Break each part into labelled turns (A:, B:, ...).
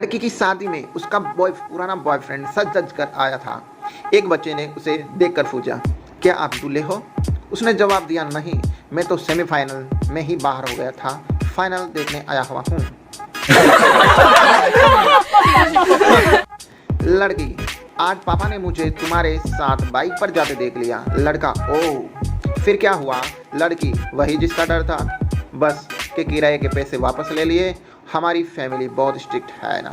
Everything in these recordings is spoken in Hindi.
A: लड़की की शादी में उसका पुराना बॉयफ्रेंड सज धज कर आया था। एक बच्चे ने उसे देखकर पूछा, क्या आप दूल्हे हो? उसने जवाब दिया, नहीं, मैं तो सेमीफाइनल में ही बाहर हो गया था, फाइनल देखने आया हुआ हूँ। लड़की, आज पापा ने मुझे तुम्हारे साथ बाइक पर जाते देख लिया। लड़का, ओह, फिर क्या हुआ? लड़की, वही जिसका डर था, बस के किराए के पैसे वापस ले लिए। हमारी फैमिली बहुत स्ट्रिक्ट है ना।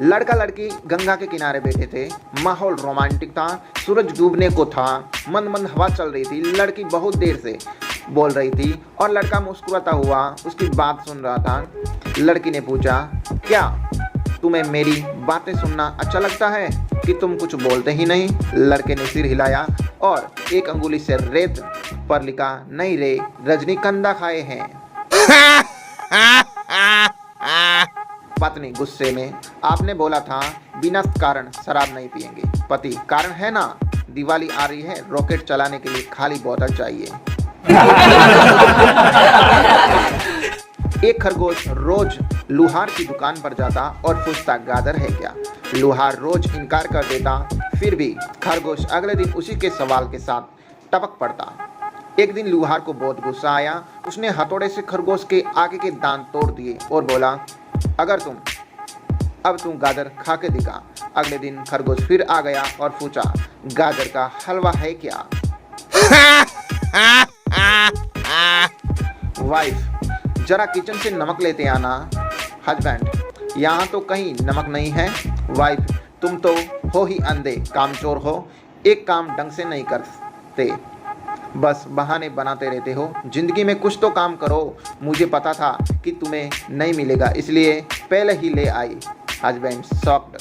A: लड़का लड़की गंगा के किनारे बैठे थे। माहौल रोमांटिक था, सूरज डूबने को था, मंद मंद हवा चल रही थी। लड़की बहुत देर से बोल रही थी और लड़का मुस्कुराता हुआ उसकी बात सुन रहा था। लड़की ने पूछा, क्या तुम्हें मेरी बातें सुनना अच्छा लगता है कि तुम कुछ बोलते ही नहीं? लड़के ने सिर हिलाया और एक अंगुली से रेत पर लिखा, नहीं रे, रजनीगंधा खाए हैं। पत्नी गुस्से में, आपने बोला था बिना कारण शराब नहीं पिएंगे। पति, कारण है ना, दिवाली आ रही है, रॉकेट चलाने के लिए खाली बोतल चाहिए। एक खरगोश रोज लुहार की दुकान पर जाता और पूछता, गाजर है क्या? लुहार रोज इनकार कर देता, फिर भी खरगोश अगले दिन उसी के सवाल के साथ टपक पड़ता। एक दिन लुहार को बहुत गुस्सा आया। उसने हथौड़े से खरगोश के आगे के दांत तोड़ दिए और बोला, अब तुम गाजर खा के दिखा। अगले दिन खरगोश फिर आ गया और पूछा, गाजर का हलवा है क्या? वाइफ, जरा किचन से नमक लेते आना। हस्बैंड, यहाँ तो कहीं नमक नहीं है। वाइफ, तुम तो हो ही अंधे, कामचोर हो, एक काम ढंग से नहीं करते, बस बहाने बनाते रहते हो। जिंदगी में कुछ तो काम करो। मुझे पता था कि तुम्हें नहीं मिलेगा, इसलिए पहले ही ले आई। Husband shocked.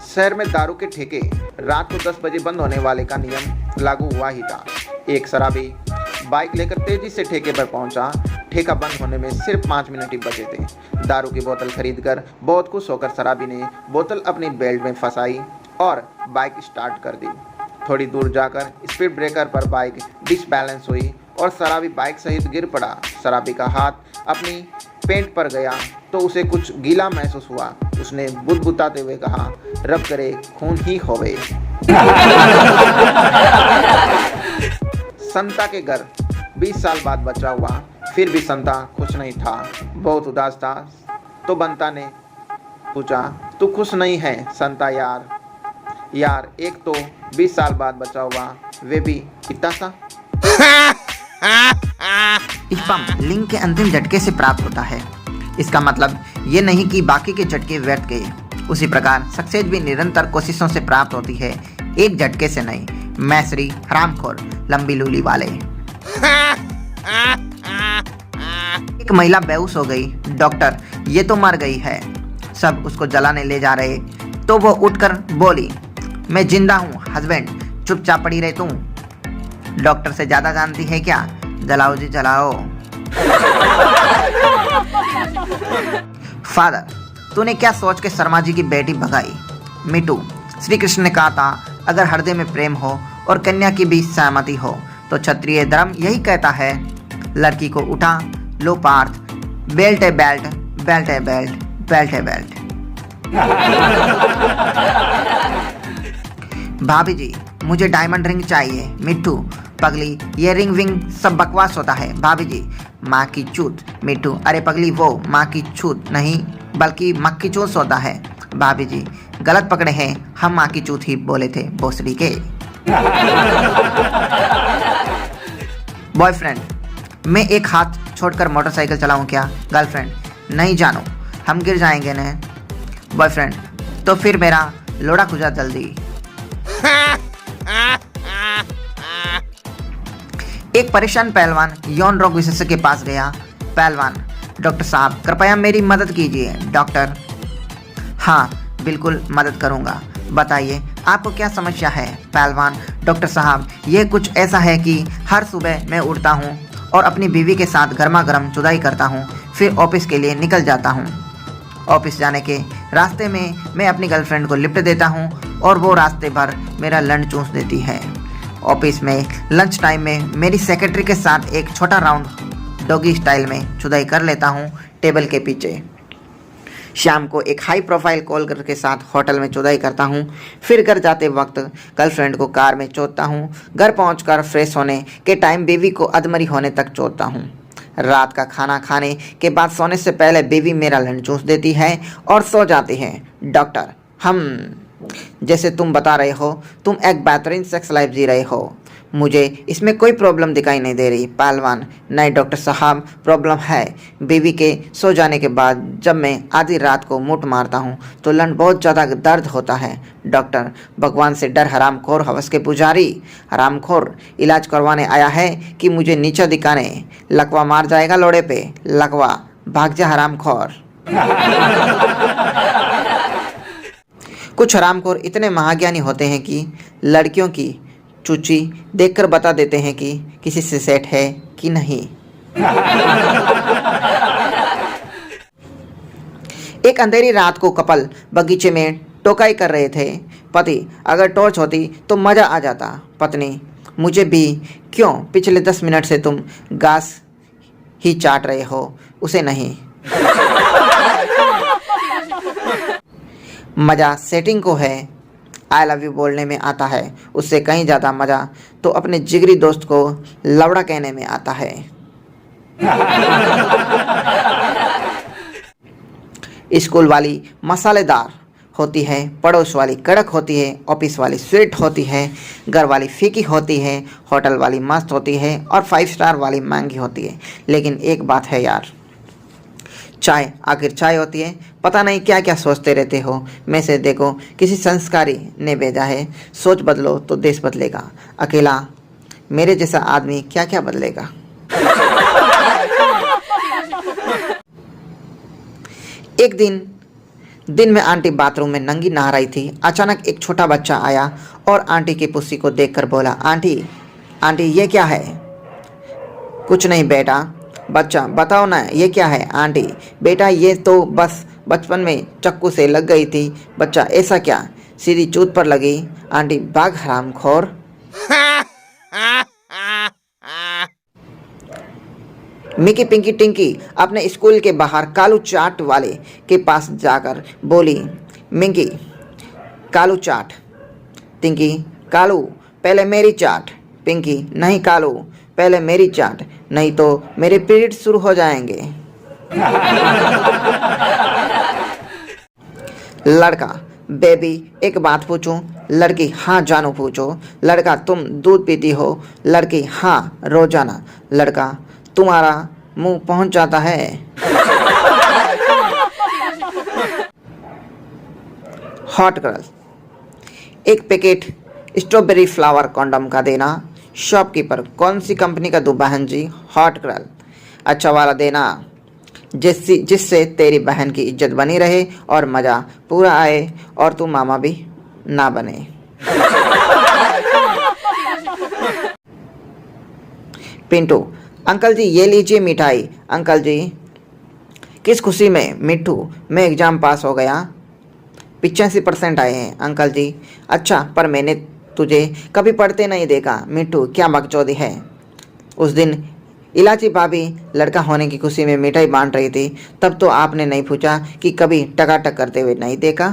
A: शहर में दारू के ठेके रात को 10 बजे बंद होने वाले का नियम लागू हुआ ही था। एक शराबी बाइक लेकर तेजी से ठेके पर पहुंचा। ठेका बंद होने में सिर्फ 5 मिनट ही बचे थे। दारू की बोतल खरीदकर बहुत खुश होकर शराबी ने बोतल अपनी बेल्ट में फंसाई और बाइक स्टार्ट कर दी। थोड़ी दूर जाकर स्पीड ब्रेकर पर बाइक डिसबैलेंस हुई और शराबी बाइक सहित गिर पड़ा। शराबी का हाथ अपनी पेंट पर गया तो उसे कुछ गीला महसूस हुआ। उसने बुदबुदाते हुए कहा, रब करे खून ही होवे। संता के घर 20 साल बाद बच्चा हुआ, फिर भी संता खुश नहीं था, बहुत उदास था। तो बंता ने पूछा, तू खुश नहीं है संता यार? यार, एक तो 20 साल बाद बचा हुआ, वे भी इतना सा।
B: स्पर्म लिंग के अंतिम झटके से प्राप्त होता है। इसका मतलब ये नहीं कि बाकी के झटके व्यर्थ गए। उसी प्रकार सक्सेस भी निरंतर कोशिशों से प्राप्त होती है, एक झटके से नहीं। मैं श्री हरामखोर लंबी लूली वाले। एक महिला बेहोश हो गई। डॉक्टर, ये तो मर गई है। सब उसको जलाने ले जा रहे तो वो उठकर बोली, मैं जिंदा हूँ। हस्बैंड, चुपचाप पड़ी रहे तू। डॉक्टर से ज्यादा जानती है क्या? जलाओ जी जलाओ। फादर, तूने क्या सोच के शर्मा जी की बेटी भगाई? मिटू, श्री कृष्ण ने कहा था, अगर हृदय में प्रेम हो और कन्या की भी सहमति हो तो क्षत्रिय धर्म यही कहता है। लड़की को उठा, लो पार्थ, बेल्ट है बेल्ट, बेल्ट है बेल्ट, बेल्ट है बेल्ट। भाभी जी, मुझे डायमंड रिंग चाहिए। मिट्टू, पगली, ये रिंग विंग सब बकवास होता है। भाभी जी, माँ की चूत। मिट्टू, अरे पगली, वो माँ की छूत नहीं बल्कि मक्की चूस होता है। भाभी जी, गलत पकड़े हैं, हम माँ की चूत ही बोले थे भोसड़ी के। बॉयफ्रेंड, मैं एक हाथ छोड़कर मोटरसाइकिल चलाऊं क्या? गर्लफ्रेंड, नहीं जानू, हम गिर जाएंगे न। बॉयफ्रेंड, तो फिर मेरा लोड़ा खुजा जल्दी। एक परेशान पहलवान यौन रोग विशेषज्ञ के पास गया। पहलवान, डॉक्टर साहब कृपया मेरी मदद कीजिए। डॉक्टर, हाँ बिल्कुल मदद करूंगा, बताइए आपको क्या समस्या है? पहलवान, डॉक्टर साहब ये कुछ ऐसा है कि हर सुबह मैं उठता हूँ और अपनी बीवी के साथ गर्मा गर्म जुदाई करता हूँ, फिर ऑफिस के लिए निकल जाता हूँ। ऑफिस जाने के रास्ते में मैं अपनी गर्लफ्रेंड को लिफ्ट देता हूँ और वो रास्ते भर मेरा लंड चूस देती है ऑफिस में लंच टाइम में मेरी सेक्रेटरी के साथ एक छोटा राउंड डॉगी स्टाइल में जुदाई कर लेता हूँ टेबल के पीछे। शाम को एक हाई प्रोफाइल कॉल के साथ होटल में जुदाई करता हूँ। फिर घर जाते वक्त गर्लफ्रेंड को कार में चोदता हूँ। घर पहुँचकर फ्रेश होने के टाइम बीवी को अधमरी होने तक चोदता हूँ। रात का खाना खाने के बाद सोने से पहले बीवी मेरा लंच चूस देती है और सो जाती है। डॉक्टर, जैसे तुम बता रहे हो तुम एक बेहतरीन सेक्स लाइफ जी रहे हो, मुझे इसमें कोई प्रॉब्लम दिखाई नहीं दे रही। पहलवान, नहीं डॉक्टर साहब, प्रॉब्लम है। बीवी के सो जाने के बाद जब मैं आधी रात को मुठ मारता हूँ तो लंड बहुत ज़्यादा दर्द होता है। डॉक्टर, भगवान से डर हरामखोर हवस के पुजारी। हरामखोर इलाज करवाने आया है कि मुझे नीचा दिखाने? लकवा मार जाएगा लोड़े पे। लकवा, भाग जा हरामखोर। कुछ हरामखोर इतने महाज्ञानी होते हैं कि लड़कियों की चूची देखकर बता देते हैं कि किसी से सेट है कि नहीं। एक अंधेरी रात को कपल बगीचे में टोकाई कर रहे थे। पति, अगर टॉर्च होती तो मज़ा आ जाता। पत्नी, मुझे भी। क्यों? पिछले 10 मिनट से तुम घास ही चाट रहे हो, उसे नहीं। मज़ा सेटिंग को है। आई लव यू बोलने में आता है, उससे कहीं ज़्यादा मज़ा तो अपने जिगरी दोस्त को लवड़ा कहने में आता है। स्कूल वाली मसालेदार होती है, पड़ोस वाली कड़क होती है, ऑफिस वाली स्वीट होती है, घर वाली फीकी होती है, होटल वाली मस्त होती है और 5 स्टार वाली महंगी होती है। लेकिन एक बात है यार, चाय आखिर चाय होती है। पता नहीं क्या क्या सोचते रहते हो। में से देखो, किसी संस्कारी ने भेजा है, सोच बदलो तो देश बदलेगा। अकेला मेरे जैसा आदमी क्या क्या बदलेगा। एक दिन में आंटी बाथरूम में नंगी नहा रही थी। अचानक एक छोटा बच्चा आया और आंटी की पुस्सी को देखकर बोला, आंटी आंटी ये क्या है? कुछ नहीं बेटा। बच्चा, बताओ ना ये क्या है? आंटी, बेटा ये तो बस बचपन में चक्कू से लग गई थी। बच्चा, ऐसा क्या? सीधी चूत पर लगी। आंटी, भाग हरामखोर। मिकी पिंकी टिंकी अपने स्कूल के बाहर कालू चाट वाले के पास जाकर बोली, मिंकी कालू चाट। टिंकी, कालू पहले मेरी चाट। पिंकी, नहीं कालू पहले मेरी चाट, नहीं तो मेरे पीरियड शुरू हो जाएंगे। लड़का, बेबी एक बात पूछूं? लड़की, हाँ जानू पूछो। लड़का, तुम दूध पीती हो? लड़की, हाँ रोजाना। लड़का, तुम्हारा मुंह पहुंच जाता है? हॉट गर्ल, एक पैकेट स्ट्रॉबेरी फ्लावर कॉन्डम का देना। शॉपकीपर, कौन सी कंपनी का दूं बहन जी? हॉट गर्ल, अच्छा वाला देना जिससे तेरी बहन की इज्जत बनी रहे और मज़ा पूरा आए और तू मामा भी ना बने। पिंटू, अंकल जी ये लीजिए मिठाई। अंकल जी, किस खुशी में? मिट्ठू, मैं एग्ज़ाम पास हो गया, 85% आए हैं। अंकल जी, अच्छा, पर मैंने तुझे कभी पढ़ते नहीं देखा। मिट्ठू, क्या बकचोदी है? उस दिन इलाची भाभी लड़का होने की खुशी में मिठाई बांट रही थी, तब तो आपने नहीं पूछा कि कभी टकाटक करते हुए नहीं देखा।